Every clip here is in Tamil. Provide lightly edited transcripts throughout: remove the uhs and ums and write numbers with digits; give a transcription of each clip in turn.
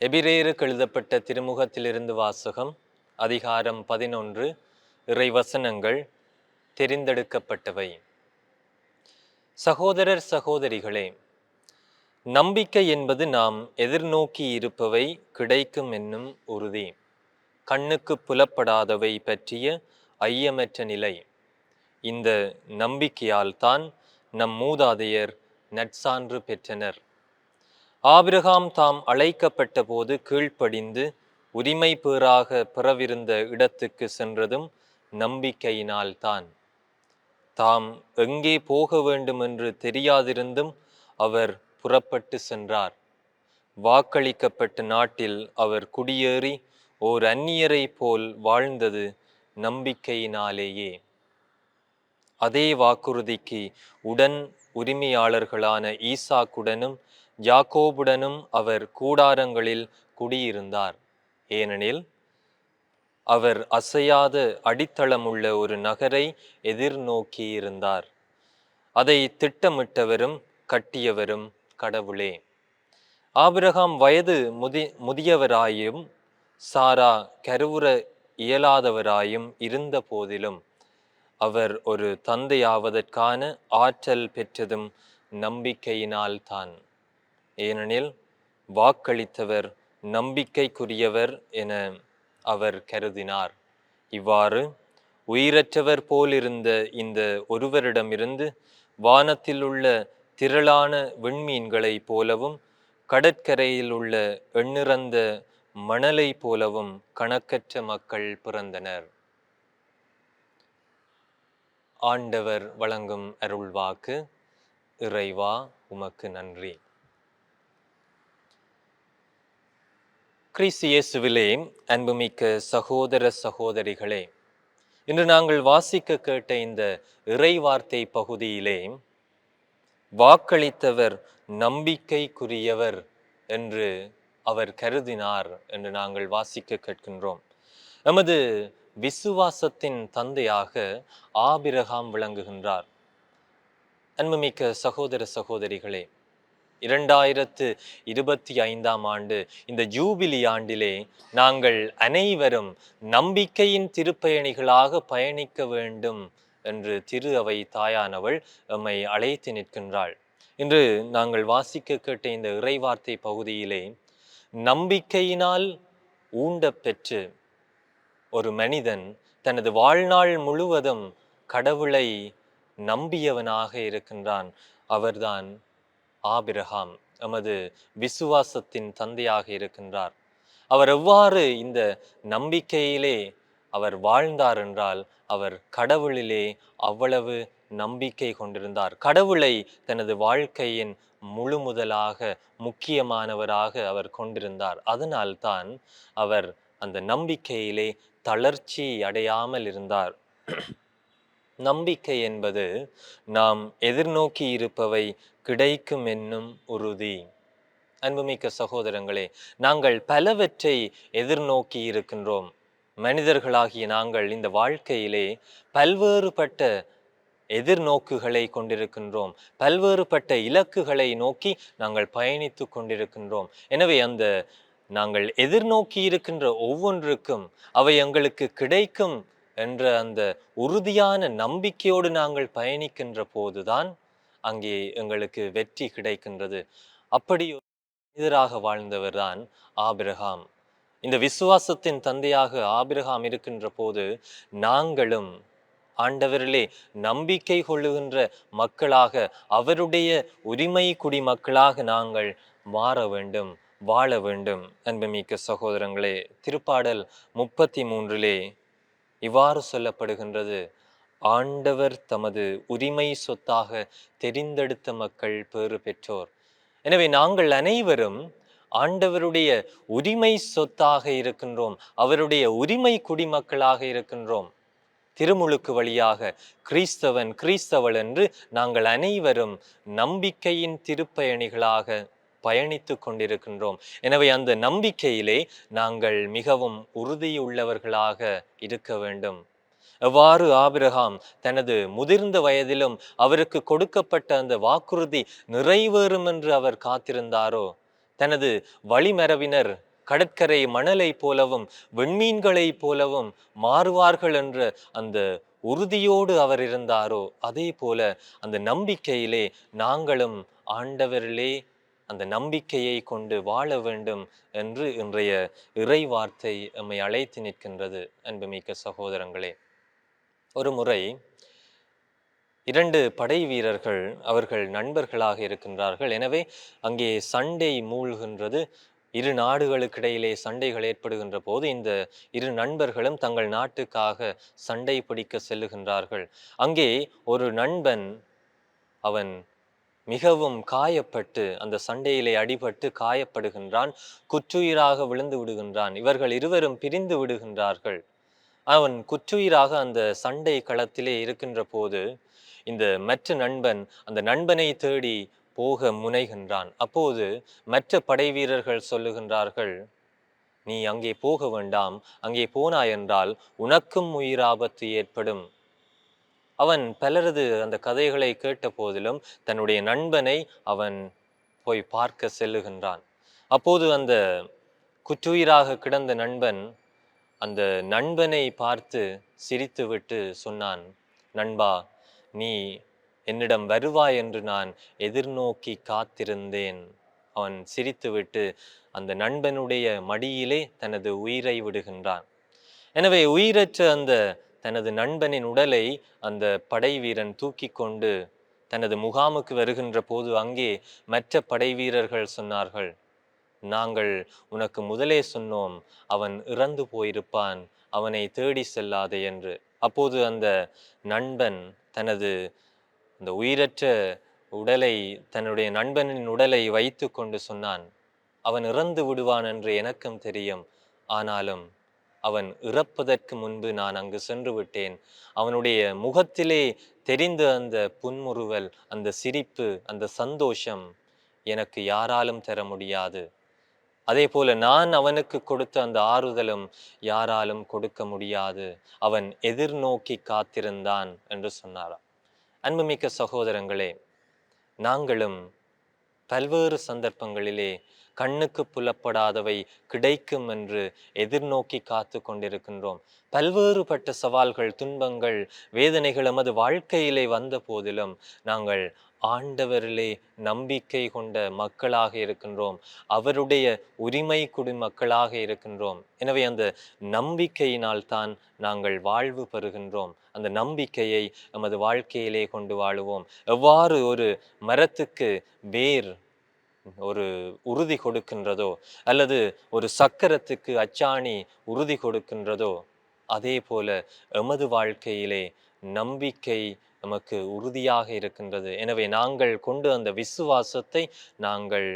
எபிரேயருக்கு எழுதப்பட்ட திருமுகத்திலிருந்து வாசகம். அதிகாரம் 11. இறைவசனங்கள். தெரிந்தெடுக்கப்பட்டவை. சகோதரர் சகோதரிகளே, நம்பிக்கை என்பது நாம் எதிர்நோக்கி இருப்பவை கிடைக்கும் என்னும் உறுதி, கண்ணுக்கு புலப்படாதவை பற்றிய ஐயமற்ற நிலை. இந்த நம்பிக்கையால் தான் நம் மூதாதையர் நற்சான்று பெற்றனர். ஆபிரகாம் தாம் அழைக்கப்பட்ட போது கீழ்ப்படிந்து உரிமை பேறாக பெறவிருந்த இடத்துக்கு சென்றதும் நம்பிக்கையினால்தான். தாம் எங்கே போக வேண்டும் என்று தெரியாதிருந்தும் அவர் புறப்பட்டு சென்றார். வாக்களிக்கப்பட்ட நாட்டில் அவர் குடியேறி ஓர் அந்நியரை போல் வாழ்ந்தது நம்பிக்கையினாலேயே. அதே வாக்குறுதிக்கு உடன் உரிமையாளர்களான ஈசாக்குடனும் யாக்கோபுடனும் அவர் கூடாரங்களில் குடியிருந்தார். ஏனெனில் அவர் அசையாத அடித்தளமுள்ள ஒரு நகரை எதிர்நோக்கியிருந்தார். அதை திட்டமிட்டவரும் கட்டியவரும் கடவுளே. ஆபிரகாம் வயது முதியவராயும் சாரா கருவுற இயலாதவராயும் இருந்த போதிலும் அவர் ஒரு தந்தையாவதற்கான ஆற்றல் பெற்றதும் நம்பிக்கையினால்தான். ஏனெனில் வாக்களித்தவர் நம்பிக்கைக்குரியவர் என அவர் கருதினார். இவ்வாறு உயிரற்றவர் போலிருந்த இந்த ஒருவரிடமிருந்து வானத்தில் உள்ள திரளான விண்மீன்களை போலவும் கடற்கரையில் உள்ள எண்ணிறந்த மணலை போலவும் கணக்கற்ற மக்கள் பிறந்தனர். ஆண்டவர் வழங்கும் அருள்வாக்கு. இறைவா, உமக்கு நன்றி. கிறிஸ்து இயேசுவிலே அன்புமிக்க சகோதர சகோதரிகளே, இன்று நாங்கள் வாசிக்க கேட்ட இந்த இறை வார்த்தை பகுதியிலே வாக்களித்தவர் நம்பிக்கைக்குரியவர் என்று அவர் கருதினார் என்று நாங்கள் வாசிக்க கேட்கின்றோம். எமது விசுவாசத்தின் தந்தையாக ஆபிரகாம் விளங்குகின்றார். அன்புமிக்க சகோதர சகோதரிகளே, 2025 ஆண்டு இந்த ஜூபிலி ஆண்டிலே நாங்கள் அனைவரும் நம்பிக்கையின் திருப்பயணிகளாக பயணிக்க வேண்டும் என்று திரு அவை தாயானவள் எம்மை அழைத்து நிற்கின்றாள். இன்று நாங்கள் வாசிக்க கேட்ட இந்த இறைவார்த்தை பகுதியிலே நம்பிக்கையினால் ஊண்டப்பெற்று ஒரு மனிதன் தனது வாழ்நாள் முழுவதும் கடவுளை நம்பியவனாக இருக்கின்றான். அவர்தான் ஆபிரகாம், எமது விசுவாசத்தின் தந்தையாக இருக்கின்றார். அவர் எவ்வாறு இந்த நம்பிக்கையிலே அவர் வாழ்ந்தார் என்றால், அவர் கடவுளிலே அவ்வளவு நம்பிக்கை கொண்டிருந்தார். கடவுளை தனது வாழ்க்கையின் முழு முதலாக முக்கியமானவராக அவர் கொண்டிருந்தார். அதனால்தான் அவர் அந்த நம்பிக்கையிலே தளர்ச்சி அடையாமல் இருந்தார். நம்பிக்கை என்பது நாம் எதிர்நோக்கி இருப்பவை கிடைக்கும் என்னும் உறுதி. அன்புமிக்க சகோதரங்களே, நாங்கள் பலவற்றை எதிர்நோக்கி இருக்கின்றோம். மனிதர்களாகிய நாங்கள் இந்த வாழ்க்கையிலே பல்வேறுபட்ட எதிர்நோக்குகளை கொண்டிருக்கின்றோம். பல்வேறுபட்ட இலக்குகளை நோக்கி நாங்கள் பயணித்து கொண்டிருக்கின்றோம். எனவே அந்த நாங்கள் எதிர்நோக்கி இருக்கின்ற ஒவ்வொன்றுக்கும் அவை எங்களுக்கு கிடைக்கும் என்ற அந்த உறுதியான நம்பிக்கையோடு நாங்கள் பயணிக்கின்ற போதுதான் அங்கே எங்களுக்கு வெற்றி கிடைக்கின்றது. அப்படி மனிதராக வாழ்ந்தவர் தான் ஆபிரகாம். இந்த விசுவாசத்தின் தந்தையாக ஆபிரகாம் இருக்கின்ற போது நாங்களும் ஆண்டவரிலே நம்பிக்கை கொள்ளுகின்ற மக்களாக, அவருடைய உரிமை குடிமக்களாக நாங்கள் மாற வேண்டும், வாழ வேண்டும். அன்புமிக்க சகோதரங்களே, திருப்பாடல் 33 இவ்வாறு சொல்லப்படுகின்றது: ஆண்டவர் தமது உரிமை சொத்தாக தெரிந்தெடுத்த மக்கள் பேறு பெற்றோர். எனவே நாங்கள் அனைவரும் ஆண்டவருடைய உரிமை சொத்தாக இருக்கின்றோம், அவருடைய உரிமை குடிமக்களாக இருக்கின்றோம். திருமுழுக்கு வழியாக கிறிஸ்தவன் கிறிஸ்தவள் என்று நாங்கள் அனைவரும் நம்பிக்கையின் திருப்பயணிகளாக பயணித்து கொண்டிருக்கின்றோம். எனவே அந்த நம்பிக்கையிலே நாங்கள் மிகவும் உறுதியுள்ளவர்களாக இருக்க வேண்டும். எவ்வாறு ஆபிரகாம் தனது முதிர்ந்த வயதிலும் அவருக்கு கொடுக்கப்பட்ட அந்த வாக்குறுதி நிறைவேறும் என்று அவர் காத்திருந்தாரோ, தனது வழிமரபினர் கடற்கரை மணலை போலவும் வெண்மீன்களைப் போலவும் மாறுவார்கள் என்ற அந்த உறுதியோடு அவர் இருந்தாரோ, அதே போல அந்த நம்பிக்கையிலே நாங்களும் ஆண்டவரிலே அந்த நம்பிக்கையை கொண்டு வாழ வேண்டும் என்று இன்றைய இறை வார்த்தை நம்மை அழைத்து நிற்கின்றது. அன்புமிக்க சகோதரங்களே, ஒரு முறை 2 படை வீரர்கள் அவர்கள் நண்பர்களாக இருக்கின்றார்கள். எனவே அங்கே சண்டை மூழ்கின்றது. இரு நாடுகளுக்கிடையிலே சண்டைகள் ஏற்படுகின்ற போது இந்த இரு நண்பர்களும் தங்கள் நாட்டுக்காக சண்டை பிடிக்க செல்லுகின்றார்கள். அங்கே ஒரு நண்பன் அவன் மிகவும் காயப்பட்டு அந்த சண்டையிலே அடிபட்டு காயப்படுகின்றான், குற்றுயிராக விழுந்து விடுகின்றான். இவர்கள் இருவரும் பிரிந்து விடுகின்றார்கள். அவன் குற்றுயிராக அந்த சண்டை களத்திலே இருக்கின்ற போது இந்த மற்ற நண்பன் அந்த நண்பனை தேடி போக முனைகின்றான். அப்போது மற்ற படை வீரர்கள் சொல்லுகின்றார்கள், நீ அங்கே போக வேண்டாம், அங்கே போனாய் என்றால் உனக்கும் உயிராபத்து ஏற்படும். அவன் பலரது அந்த கதைகளை கேட்ட போதிலும் தன்னுடைய நண்பனை அவன் போய் பார்க்க செல்லுகின்றான். அப்போது அந்த குற்றுயிராக கிடந்த நண்பன் அந்த நண்பனை பார்த்து சிரித்துவிட்டு சொன்னான், நண்பா, நீ என்னிடம் வருவாய் என்று நான் எதிர்நோக்கி காத்திருந்தேன். அவன் சிரித்துவிட்டு அந்த நண்பனுடைய மடியிலே தனது உயிரை விடுகின்றான். எனவே உயிரற்ற அந்த தனது நண்பனின் உடலை அந்த படை வீரன் தூக்கி கொண்டு தனது முகாமுக்கு வருகின்ற போது அங்கே மற்ற படை வீரர்கள் சொன்னார்கள், நாங்கள் உனக்கு முதலே சொன்னோம், அவன் இறந்து போயிருப்பான், அவனை தேடி செல்லாதே என்று. அப்போது அந்த நண்பன் தனது அந்த உயிரற்ற உடலை தன்னுடைய நண்பனின் உடலை வைத்து கொண்டு சொன்னான், அவன் இறந்து விடுவான் என்று எனக்கும் தெரியும், ஆனாலும் அவன் இறப்பதற்கு முன்பு நான் அங்கு சென்று விட்டேன். அவனுடைய முகத்திலே தெரிந்த அந்த புன்முறுவல், அந்த சிரிப்பு, அந்த சந்தோஷம் எனக்கு யாராலும் தர முடியாது. அதே போல நான் அவனுக்கு கொடுத்த அந்த ஆறுதலும் யாராலும் கொடுக்க முடியாது. அவன் எதிர்நோக்கி காத்திருந்தான் என்று சொன்னாராம். அன்புமிக்க சகோதரங்களே, நாங்களும் பல்வேறு சந்தர்ப்பங்களிலே கண்ணுக்கு புலப்படாதவை கிடைக்கும் என்று எதிர்நோக்கி காத்து கொண்டிருக்கின்றோம். பல்வேறுபட்ட சவால்கள், துன்பங்கள், வேதனைகள் நமது வாழ்க்கையிலே வந்த போதிலும் நாங்கள் ஆண்டவரிலே நம்பிக்கை கொண்ட மக்களாக இருக்கின்றோம். அவருடைய உரிமை குடிமக்களாக இருக்கின்றோம். எனவே அந்த நம்பிக்கையினால் தான் நாங்கள் வாழ்வு பெறுகின்றோம். அந்த நம்பிக்கையை நமது வாழ்க்கையிலே கொண்டு வாழுவோம். எவ்வாறு ஒரு மரத்துக்கு வேர் ஒரு உறுதி கொடுக்கின்றதோ, அல்லது ஒரு சக்கரத்துக்கு அச்சாணி உறுதி கொடுக்கின்றதோ, அதே போல எமது வாழ்க்கையிலே நம்பிக்கை நமக்கு உறுதியாக இருக்கின்றது. எனவே நாங்கள் கொண்டு அந்த விசுவாசத்தை நாங்கள்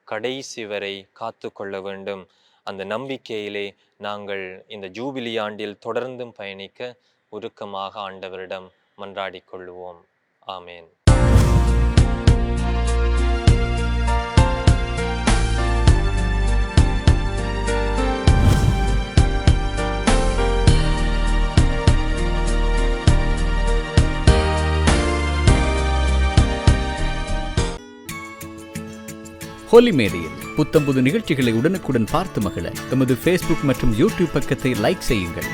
கடைசி வரை காத்து கொள்ள வேண்டும். அந்த நம்பிக்கையிலே நாங்கள் இந்த ஜூபிலி ஆண்டில் தொடர்ந்தும் பயணிக்க உருக்கமாக ஆண்டவரிடம் மன்றாடிக் கொள்ளுவோம். ஆமேன். ஹோலி மேடையில் புத்தம்புது நிகழ்ச்சிகளை உடனுக்குடன் பார்த்து மகிழ எமது ஃபேஸ்புக் மற்றும் யூடியூப் பக்கத்தை லைக் செய்யுங்கள்.